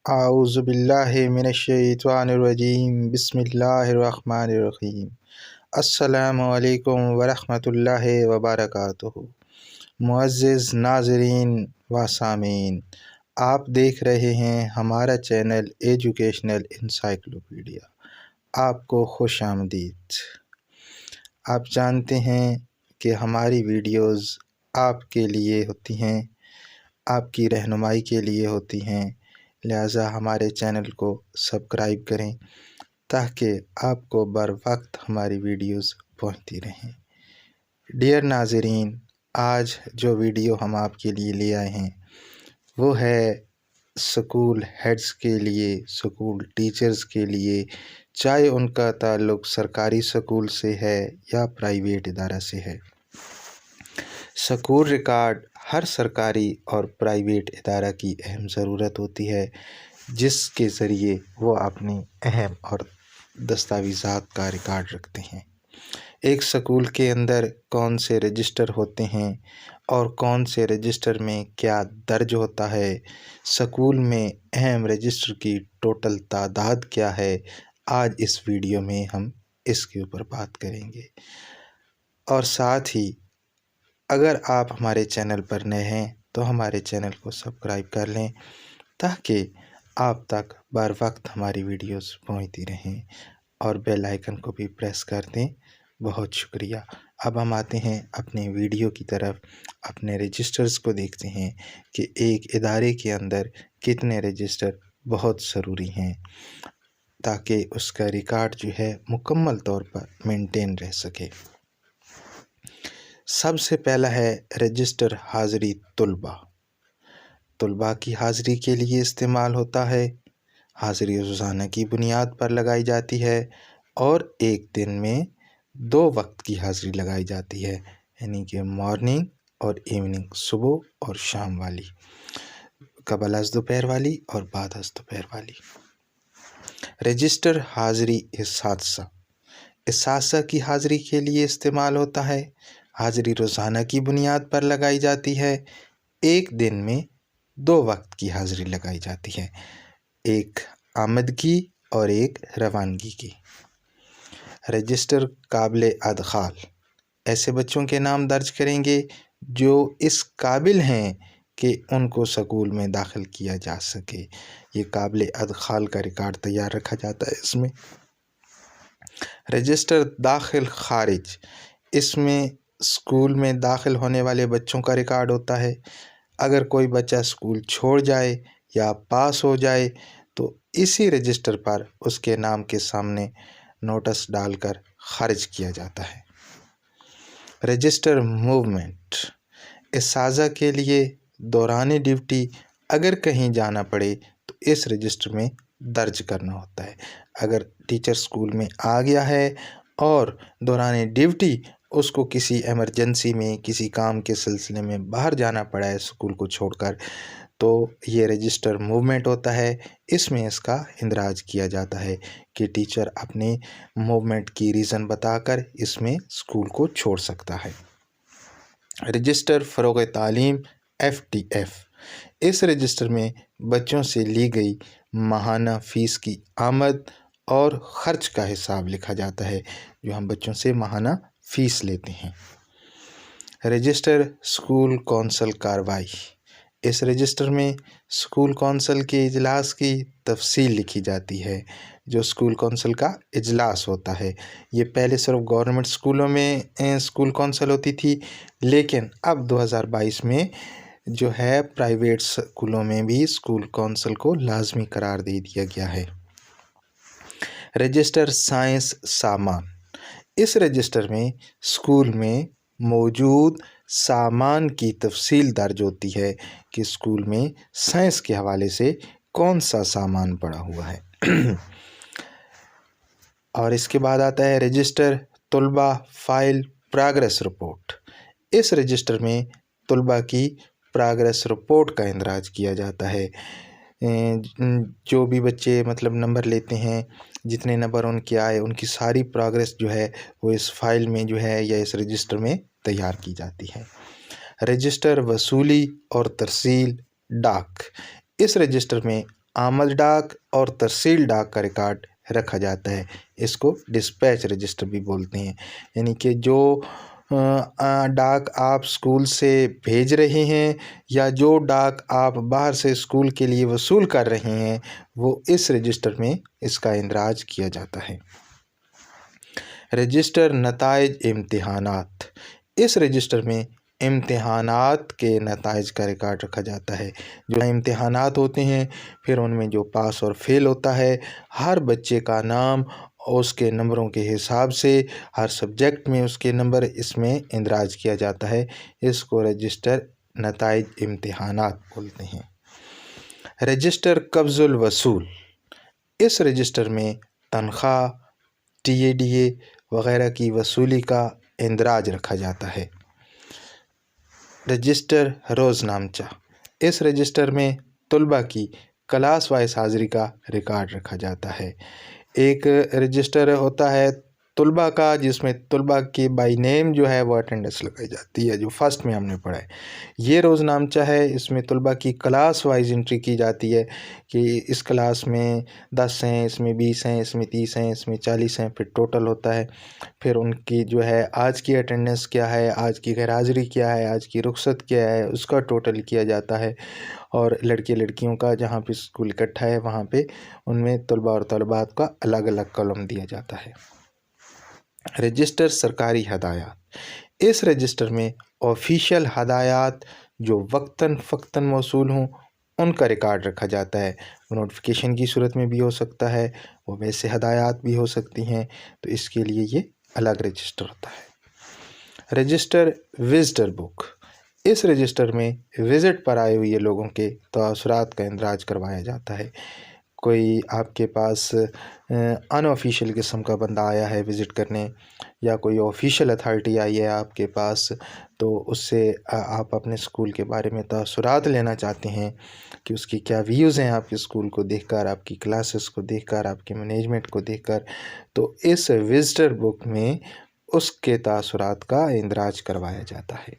اعوذ باللہ من الشیطان الرجیم بسم اللہ الرحمن الرحیم۔ السلام علیکم ورحمۃ اللہ وبرکاتہ۔ معزز ناظرین و سامعین، آپ دیکھ رہے ہیں ہمارا چینل ایجوکیشنل انسائیکلوپیڈیا۔ آپ کو خوش آمدید۔ آپ جانتے ہیں کہ ہماری ویڈیوز آپ کے لیے ہوتی ہیں، آپ کی رہنمائی کے لیے ہوتی ہیں، لہٰذا ہمارے چینل کو سبسکرائب کریں تاکہ آپ کو بر وقت ہماری ویڈیوز پہنچتی رہیں۔ ڈیئر ناظرین، آج جو ویڈیو ہم آپ کے لیے لے آئے ہیں وہ ہے سکول ہیڈز کے لیے، سکول ٹیچرز کے لیے، چاہے ان کا تعلق سرکاری سکول سے ہے یا پرائیویٹ ادارہ سے ہے۔ سکول ریکارڈ ہر سرکاری اور پرائیویٹ ادارہ کی اہم ضرورت ہوتی ہے، جس کے ذریعے وہ اپنی اہم اور دستاویزات کا ریکارڈ رکھتے ہیں۔ ایک سکول کے اندر کون سے رجسٹر ہوتے ہیں اور کون سے رجسٹر میں کیا درج ہوتا ہے، سکول میں اہم رجسٹر کی ٹوٹل تعداد کیا ہے، آج اس ویڈیو میں ہم اس کے اوپر بات کریں گے۔ اور ساتھ ہی اگر آپ ہمارے چینل پر نئے ہیں تو ہمارے چینل کو سبسکرائب کر لیں تاکہ آپ تک بر وقت ہماری ویڈیوز پہنچتی رہیں، اور بیل آئیکن کو بھی پریس کر دیں۔ بہت شکریہ۔ اب ہم آتے ہیں اپنے ویڈیو کی طرف، اپنے رجسٹرز کو دیکھتے ہیں کہ ایک ادارے کے اندر کتنے رجسٹر بہت ضروری ہیں تاکہ اس کا ریکارڈ جو ہے مکمل طور پر مینٹین رہ سکے۔ سب سے پہلا ہے رجسٹر حاضری طلباء کی حاضری کے لیے استعمال ہوتا ہے۔ حاضری روزانہ کی بنیاد پر لگائی جاتی ہے اور ایک دن میں 2 وقت کی حاضری لگائی جاتی ہے، یعنی کہ مارننگ اور ایوننگ، صبح اور شام والی، قبل از دوپہر والی اور بعد از دوپہر والی۔ رجسٹر حاضری اساتذہ کی حاضری کے لیے استعمال ہوتا ہے۔ حاضری روزانہ کی بنیاد پر لگائی جاتی ہے، ایک دن میں 2 وقت کی حاضری لگائی جاتی ہے، ایک آمدگی اور ایک روانگی کی۔ رجسٹر قابل ادخال ایسے بچوں کے نام درج کریں گے جو اس قابل ہیں کہ ان کو سکول میں داخل کیا جا سکے۔ یہ قابل ادخال کا ریکارڈ تیار رکھا جاتا ہے۔ اس میں رجسٹر داخل خارج، اس میں اسکول میں داخل ہونے والے بچوں کا ریکارڈ ہوتا ہے۔ اگر کوئی بچہ اسکول چھوڑ جائے یا پاس ہو جائے تو اسی رجسٹر پر اس کے نام کے سامنے نوٹس ڈال کر خارج کیا جاتا ہے۔ رجسٹر موومنٹ، اساتذہ کے لیے دوران ڈیوٹی اگر کہیں جانا پڑے تو اس رجسٹر میں درج کرنا ہوتا ہے۔ اگر ٹیچر اسکول میں آ گیا ہے اور دوران ڈیوٹی اس کو کسی ایمرجنسی میں، کسی کام کے سلسلے میں باہر جانا پڑا ہے اسکول کو چھوڑ کر، تو یہ رجسٹر موومنٹ ہوتا ہے۔ اس میں اس کا اندراج کیا جاتا ہے کہ ٹیچر اپنے موومنٹ کی ریزن بتا کر اس میں اسکول کو چھوڑ سکتا ہے۔ رجسٹر فروغ تعلیم FTF، اس رجسٹر میں بچوں سے لی گئی ماہانہ فیس کی آمد اور خرچ کا حساب لکھا جاتا ہے، جو ہم بچوں سے ماہانہ فیس لیتے ہیں۔ رجسٹر اسکول کونسل کارروائی، اس رجسٹر میں اسکول کونسل کے اجلاس کی تفصیل لکھی جاتی ہے۔ جو اسکول کونسل کا اجلاس ہوتا ہے، یہ پہلے صرف گورنمنٹ اسکولوں میں اسکول کونسل ہوتی تھی، لیکن اب 2022 میں جو ہے پرائیویٹ اسکولوں میں بھی اسکول کونسل کو لازمی قرار دے دیا گیا ہے۔ رجسٹر سائنس سامان، اس رجسٹر میں اسکول میں موجود سامان کی تفصیل درج ہوتی ہے کہ اسکول میں سائنس کے حوالے سے کون سا سامان پڑا ہوا ہے۔ اور اس کے بعد آتا ہے رجسٹر طلباء فائل پراگریس رپورٹ، اس رجسٹر میں طلباء کی پراگریس رپورٹ کا اندراج کیا جاتا ہے۔ جو بھی بچے نمبر لیتے ہیں، جتنے نمبر ان کے آئے، ان کی ساری پراگریس جو ہے وہ اس فائل میں جو ہے یا اس رجسٹر میں تیار کی جاتی ہے۔ رجسٹر وصولی اور ترسیل ڈاک، اس رجسٹر میں آمد ڈاک اور ترسیل ڈاک کا ریکارڈ رکھا جاتا ہے. اس کو ڈسپیچ رجسٹر بھی بولتے ہیں. یعنی کہ جو ڈاک آپ اسکول سے بھیج رہے ہیں یا جو ڈاک آپ باہر سے اسکول کے لیے وصول کر رہے ہیں وہ اس رجسٹر میں اس کا اندراج کیا جاتا ہے. رجسٹر نتائج امتحانات. اس رجسٹر میں امتحانات کے نتائج کا ریکارڈ رکھا جاتا ہے. جو امتحانات ہوتے ہیں پھر ان میں جو پاس اور فیل ہوتا ہے ہر بچے کا نام اور اس کے نمبروں کے حساب سے ہر سبجیکٹ میں اس کے نمبر اس میں اندراج کیا جاتا ہے. اس کو رجسٹر نتائج امتحانات بولتے ہیں. رجسٹر قبض الوصول. اس رجسٹر میں تنخواہ، TADA وغیرہ کی وصولی کا اندراج رکھا جاتا ہے. رجسٹر روزنامچہ. اس رجسٹر میں طلباء کی کلاس وائز حاضری کا ریکارڈ رکھا جاتا ہے. ایک رجسٹر ہوتا ہے طلباء کا جس میں طلباء کی بائی نیم جو ہے وہ اٹینڈنس لگائی جاتی ہے، جو فرسٹ میں ہم نے پڑھا ہے. یہ روزنامچہ ہے، اس میں طلباء کی کلاس وائز انٹری کی جاتی ہے کہ اس کلاس میں 10 ہیں، اس میں 20 ہیں، اس میں 30 ہیں، اس میں 40 ہیں، پھر ٹوٹل ہوتا ہے. پھر ان کی جو ہے آج کی اٹینڈنس کیا ہے، آج کی غیر حاضری کیا ہے، آج کی رخصت کیا ہے، اس کا ٹوٹل کیا جاتا ہے. اور لڑکے لڑکیوں کا جہاں پہ اسکول اکٹھا ہے وہاں پہ ان میں طلباء اور طالبات کا الگ الگ کالم دیا جاتا ہے. رجسٹر سرکاری ہدایات. اس رجسٹر میں آفیشیل ہدایات جو وقتاً فوقتاً موصول ہوں ان کا ریکارڈ رکھا جاتا ہے. وہ نوٹیفیکیشن کی صورت میں بھی ہو سکتا ہے، وہ ویسے ہدایات بھی ہو سکتی ہیں، تو اس کے لیے یہ الگ رجسٹر ہوتا ہے. رجسٹر وزٹر بک. اس رجسٹر میں وزٹ پر آئے ہوئے لوگوں کے تاثرات کا اندراج کروایا جاتا ہے. کوئی آپ کے پاس ان آفیشیل قسم کا بندہ آیا ہے وزٹ کرنے یا کوئی آفیشیل اتھارٹی آئی ہے آپ کے پاس، تو اس سے آپ اپنے اسکول کے بارے میں تاثرات لینا چاہتے ہیں کہ اس کی کیا ویوز ہیں آپ کے اسکول کو دیکھ کر، آپ کی کلاسز کو دیکھ کر، آپ کے مینجمنٹ کو دیکھ کر، تو اس وزٹر بک میں اس کے تاثرات کا اندراج کروایا جاتا ہے.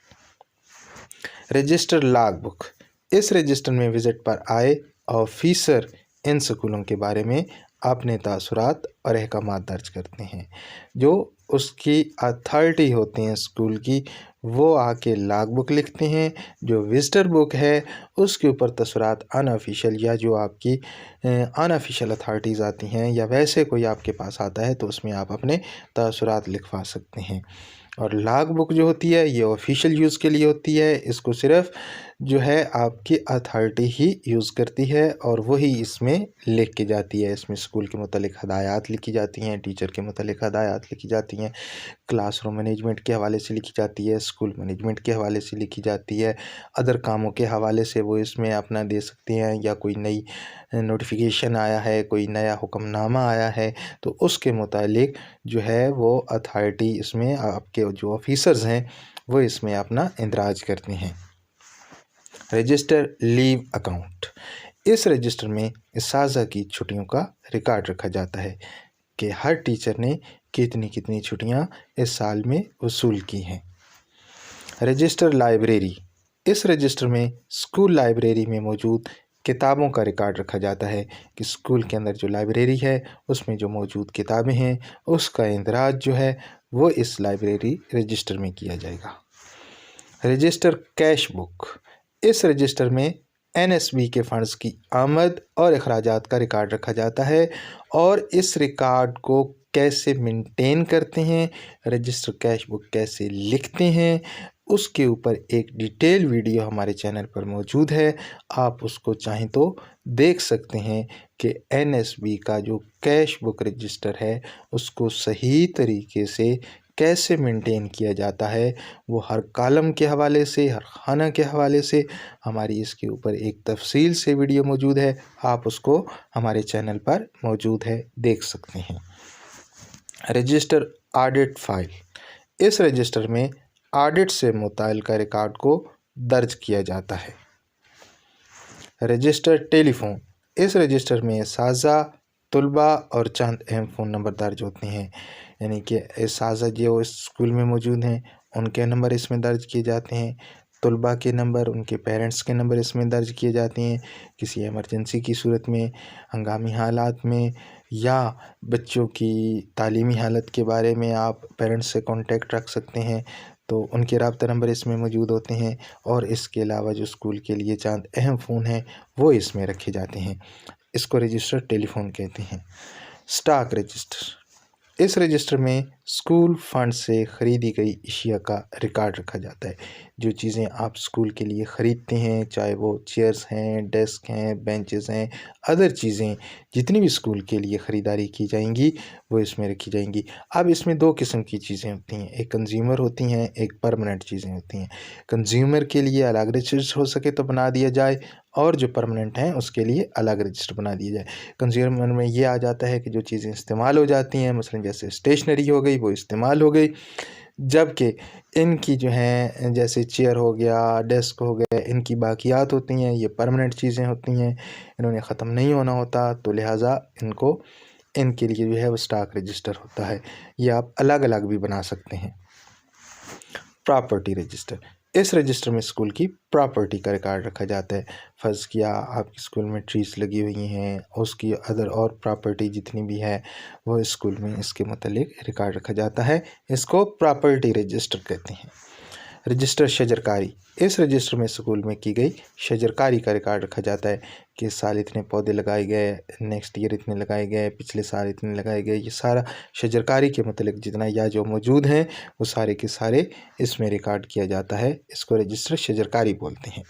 Register log book. اس رجسٹر میں وزٹ پر آئے آفیسر ان اسکولوں کے بارے میں اپنے تاثرات اور احکامات درج کرتے ہیں. جو اس کی اتھارٹی ہوتی ہیں اسکول کی وہ آ کے لاگ بک لکھتے ہیں. جو وزٹر بک ہے اس کے اوپر تاثرات ان آفیشیل یا جو آپ کی ان آفیشیل اتھارٹیز آتی ہیں یا ویسے کوئی آپ کے پاس آتا ہے تو اس میں آپ اپنے تاثرات لکھوا سکتے ہیں. اور لاگ بک جو ہوتی ہے یہ آفیشیل یوز کے لیے ہوتی ہے. اس کو صرف جو ہے آپ کی اتھارٹی ہی یوز کرتی ہے اور وہی اس میں لکھ کے جاتی ہے. اس میں اسکول کے متعلق ہدایات لکھی جاتی ہیں، ٹیچر کے متعلق ہدایات لکھی جاتی ہیں، کلاس روم مینجمنٹ کے حوالے سے لکھی جاتی ہے، اسکول مینجمنٹ کے حوالے سے لکھی جاتی ہے، ادر کاموں کے حوالے سے وہ اس میں اپنا دے سکتے ہیں، یا کوئی نئی نوٹیفیکیشن آیا ہے، کوئی نیا حکم نامہ آیا ہے تو اس کے متعلق جو ہے وہ اتھارٹی اس میں آپ کے جو آفیسرز ہیں وہ اس میں اپنا اندراج کرتے ہیں. رجسٹر لیو اکاؤنٹ. اس رجسٹر میں اساتذہ کی چھٹیوں کا ریکارڈ رکھا جاتا ہے کہ ہر ٹیچر نے کتنی کتنی چھٹیاں اس سال میں وصول کی ہیں. Register library. اس رجسٹر میں اسکول لائبریری میں موجود کتابوں کا ریکارڈ رکھا جاتا ہے کہ اسکول کے اندر جو لائبریری ہے اس میں جو موجود کتابیں ہیں اس کا اندراج جو ہے وہ اس لائبریری رجسٹر میں کیا جائے گا. Register cash book. اس رجسٹر میں NSB کے فنڈز کی آمد اور اخراجات کا ریکارڈ رکھا جاتا ہے اور اس ریکارڈ کو کیسے مینٹین کرتے ہیں، رجسٹر کیش بک کیسے لکھتے ہیں، اس کے اوپر ایک ڈیٹیل ویڈیو ہمارے چینل پر موجود ہے. آپ اس کو چاہیں تو دیکھ سکتے ہیں کہ NSB کا جو کیش بک رجسٹر ہے اس کو صحیح طریقے سے کیسے مینٹین کیا جاتا ہے. وہ ہر کالم کے حوالے سے، ہر خانہ کے حوالے سے ہماری اس کے اوپر ایک تفصیل سے ویڈیو موجود ہے. آپ اس کو ہمارے چینل پر موجود ہے، دیکھ سکتے ہیں. Register audit file. اس رجسٹر میں آڈٹ سے متعلقہ ریکارڈ کو درج کیا جاتا ہے. Register telephone. اس رجسٹر میں اساتذہ، طلباء اور چند اہم فون نمبر درج ہوتے ہیں. یعنی کہ اساتذہ جو اس اسکول میں موجود ہیں ان کے نمبر اس میں درج کیے جاتے ہیں، طلباء کے نمبر، ان کے پیرنٹس کے نمبر اس میں درج کیے جاتے ہیں۔ کسی ایمرجنسی کی صورت میں، ہنگامی حالات میں، یا بچوں کی تعلیمی حالت کے بارے میں آپ پیرنٹس سے کانٹیکٹ رکھ سکتے ہیں، تو ان کے رابطہ نمبر اس میں موجود ہوتے ہیں۔ اور اس کے علاوہ جو اسکول کے لیے چند اہم فون ہیں وہ اس میں رکھے جاتے ہیں۔ اس کو رجسٹر ٹیلی فون کہتے ہیں۔ اسٹاک رجسٹر، اس رجسٹر میں اسکول فنڈ سے خریدی گئی اشیاء کا ریکارڈ رکھا جاتا ہے۔ جو چیزیں آپ اسکول کے لیے خریدتے ہیں، چاہے وہ چیئرز ہیں، ڈیسک ہیں، بینچز ہیں، ادر چیزیں جتنی بھی اسکول کے لیے خریداری کی جائیں گی وہ اس میں رکھی جائیں گی۔ اب اس میں دو قسم کی چیزیں ہوتی ہیں، ایک کنزیومر ہوتی ہیں، ایک پرماننٹ چیزیں ہوتی ہیں۔ کنزیومر کے لیے الگ رجسٹر ہو سکے تو بنا دیا جائے، اور جو پرماننٹ ہیں اس کے لیے الگ رجسٹر بنا دیا جائے۔ کنزیومر میں یہ آ جاتا ہے کہ جو چیزیں استعمال ہو جاتی ہیں، مثلا جیسے اسٹیشنری ہو گئی وہ استعمال ہو گئی، جبکہ ان کی جو ہیں جیسے چیئر ہو گیا، ڈیسک ہو گیا، ان کی باقیات ہوتی ہیں، یہ پرماننٹ چیزیں ہوتی ہیں، انہوں نے ختم نہیں ہونا ہوتا، تو لہٰذا ان کے لیے جو ہے وہ اسٹاک رجسٹر ہوتا ہے۔ یہ آپ الگ الگ بھی بنا سکتے ہیں۔ پراپرٹی رجسٹر، اس رجسٹر میں اسکول کی پراپرٹی کا ریکارڈ رکھا جاتا ہے۔ فرض کیا آپ کے اسکول میں ٹریز لگی ہوئی ہیں، اس کی ادر اور پراپرٹی جتنی بھی ہے وہ اسکول میں اس کے متعلق ریکارڈ رکھا جاتا ہے، اس کو پراپرٹی رجسٹر کہتے ہیں۔ رجسٹر شجرکاری، اس رجسٹر میں اسکول میں کی گئی شجرکاری کا ریکارڈ رکھا جاتا ہے کہ اس سال اتنے پودے لگائے گئے، نیکسٹ ایئر اتنے لگائے گئے، پچھلے سال اتنے لگائے گئے، یہ سارا شجرکاری کے متعلق جتنا یا جو موجود ہیں وہ سارے کے سارے اس میں ریکارڈ کیا جاتا ہے، اس کو رجسٹر شجرکاری بولتے ہیں۔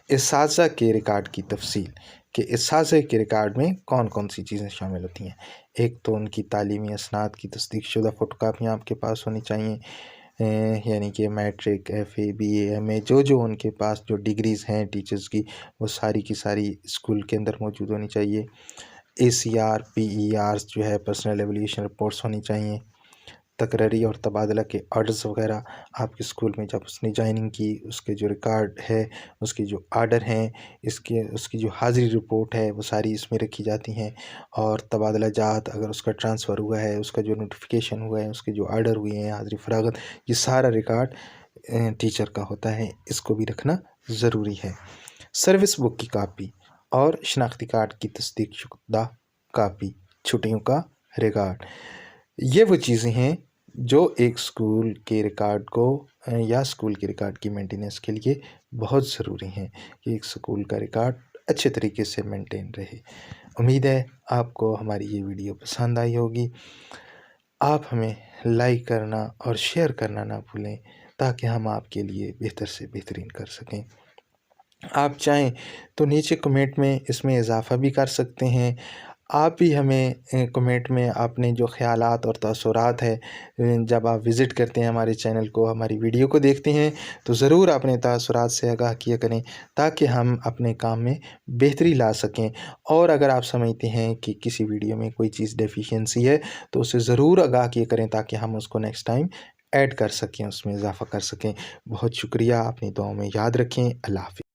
اساتذہ کے ریکارڈ کی تفصیل، کہ اساتذہ کے ریکارڈ میں کون کون سی چیزیں شامل ہوتی ہیں۔ ایک تو ان کی تعلیمی اسناد کی تصدیق شدہ فوٹو کاپیاں آپ کے پاس ہونی چاہیے، یعنی کہ matric, F A, B A, M A, جو ان کے پاس جو ڈگریز ہیں ٹیچرز کی وہ ساری کی ساری اسکول کے اندر موجود ہونی چاہیے۔ اے سی آر، پی ای آرز جو ہے پرسنل ایولیویشن رپورٹس ہونی چاہیے۔ تقرری اور تبادلہ کے آرڈرز وغیرہ آپ کے اسکول میں جب اس نے جوائننگ کی اس کے جو ریکارڈ ہے، اس کے جو آرڈر ہیں، اس کی جو حاضری رپورٹ ہے وہ ساری اس میں رکھی جاتی ہیں۔ اور تبادلہ جات اگر اس کا ٹرانسفر ہوا ہے، اس کا جو نوٹیفیکیشن ہوا ہے، اس کے جو آرڈر ہوئے ہیں، حاضری فراغت، یہ سارا ریکارڈ ٹیچر کا ہوتا ہے، اس کو بھی رکھنا ضروری ہے۔ سروس بک کی کاپی اور شناختی کارڈ کی تصدیق شدہ کاپی، چھٹیوں کا ریکارڈ، یہ وہ چیزیں ہیں جو ایک اسکول کے ریکارڈ کو یا اسکول کے ریکارڈ کی مینٹیننس کے لیے بہت ضروری ہیں کہ ایک اسکول کا ریکارڈ اچھے طریقے سے مینٹین رہے۔ امید ہے آپ کو ہماری یہ ویڈیو پسند آئی ہوگی۔ آپ ہمیں لائک کرنا اور شیئر کرنا نہ بھولیں تاکہ ہم آپ کے لیے بہتر سے بہترین کر سکیں۔ آپ چاہیں تو نیچے کمنٹ میں اس میں اضافہ بھی کر سکتے ہیں۔ آپ بھی ہمیں کمنٹ میں اپنے جو خیالات اور تاثرات ہے، جب آپ وزٹ کرتے ہیں ہمارے چینل کو، ہماری ویڈیو کو دیکھتے ہیں تو ضرور اپنے تاثرات سے آگاہ کیا کریں تاکہ ہم اپنے کام میں بہتری لا سکیں۔ اور اگر آپ سمجھتے ہیں کہ کسی ویڈیو میں کوئی چیز ڈیفیشنسی ہے تو اسے ضرور آگاہ کیا کریں تاکہ ہم اس کو نیکسٹ ٹائم ایڈ کر سکیں، اس میں اضافہ کر سکیں۔ بہت شکریہ، اپنی دعاؤں میں یاد رکھیں۔ اللہ حافظ۔